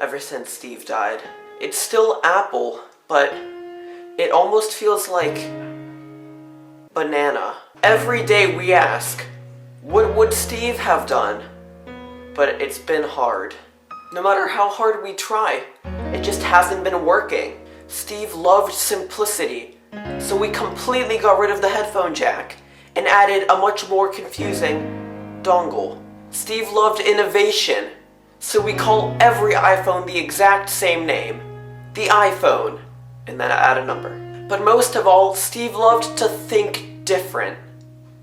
ever since Steve died. It's still Apple, but it almost feels like banana. Every day we ask, what would Steve have done? But it's been hard. No matter how hard we try, it just hasn't been working. Steve loved simplicity, so we completely got rid of the headphone jack and added a much more confusing dongle. Steve loved innovation, so we call every iPhone the exact same name, the iPhone, and then add a number. But most of all, Steve loved to think different.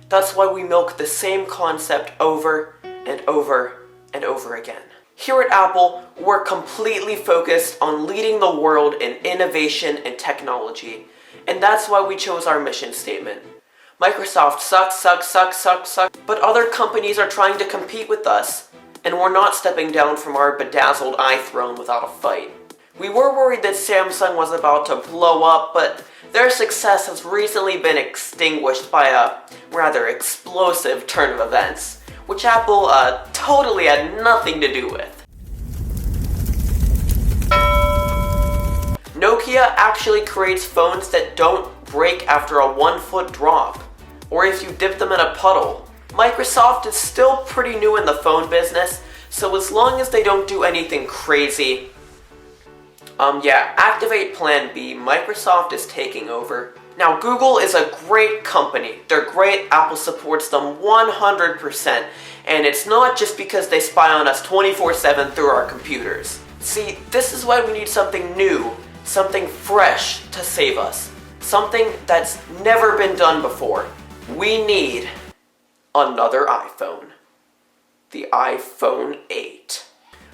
That's why we milk the same concept over and over and over again. Here at Apple, we're completely focused on leading the world in innovation and technology, and that's why we chose our mission statement. Microsoft sucks, but other companies are trying to compete with us, and we're not stepping down from our bedazzled iThrone without a fight. We were worried that Samsung was about to blow up, but their success has recently been extinguished by a rather explosive turn of events, which Apple totally had nothing to do with. Nokia actually creates phones that don't break after a 1-foot drop, or if you dip them in a puddle. Microsoft is still pretty new in the phone business, so as long as they don't do anything crazy, activate Plan B, Microsoft is taking over. Now, Google is a great company. They're great, Apple supports them 100%, and it's not just because they spy on us 24/7 through our computers. See, this is why we need something new, something fresh to save us, something that's never been done before. We need another iPhone, the iPhone 8.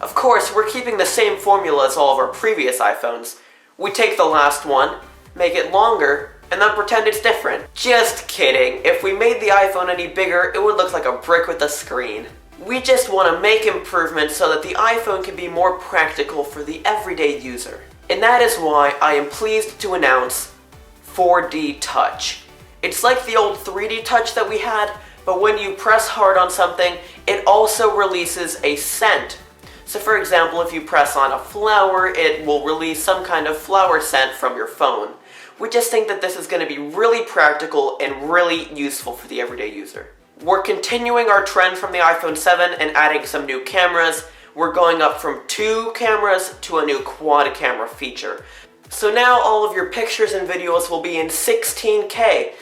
Of course, we're keeping the same formula as all of our previous iPhones. We take the last one, make it longer, and then pretend it's different. Just kidding. If we made the iPhone any bigger, it would look like a brick with a screen. We just want to make improvements so that the iPhone can be more practical for the everyday user. And that is why I am pleased to announce 4D Touch. It's like the old 3D Touch that we had, but when you press hard on something, it also releases a scent. So for example, if you press on a flower, it will release some kind of flower scent from your phone. We just think that this is going to be really practical and really useful for the everyday user. We're continuing our trend from the iPhone 7 and adding some new cameras. We're going up from 2 cameras to a new quad camera feature. So now all of your pictures and videos will be in 16K,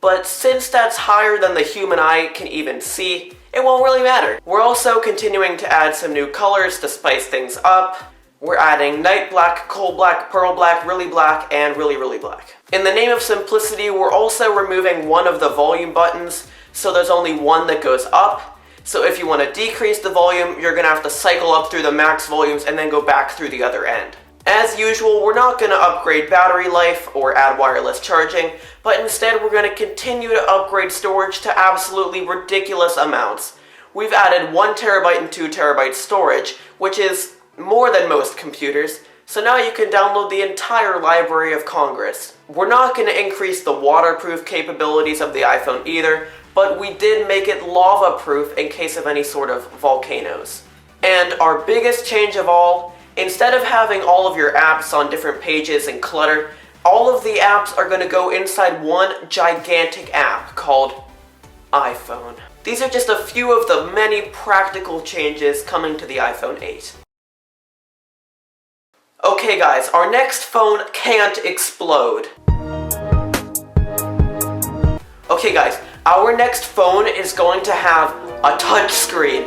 but since that's higher than the human eye can even see, it won't really matter. We're also continuing to add some new colors to spice things up. We're adding night black, coal black, pearl black, really black, and really, really black. In the name of simplicity, we're also removing one of the volume buttons, so there's only one that goes up. So if you want to decrease the volume, you're going to have to cycle up through the max volumes and then go back through the other end. As usual, we're not going to upgrade battery life or add wireless charging, but instead we're going to continue to upgrade storage to absolutely ridiculous amounts. We've added 1 terabyte and 2 terabyte storage, which is more than most computers, so now you can download the entire Library of Congress. We're not going to increase the waterproof capabilities of the iPhone either, but we did make it lava-proof in case of any sort of volcanoes. And our biggest change of all, instead of having all of your apps on different pages and clutter, all of the apps are going to go inside one gigantic app called iPhone. These are just a few of the many practical changes coming to the iPhone 8. Okay guys, our next phone can't explode. Okay guys, our next phone is going to have a touch screen.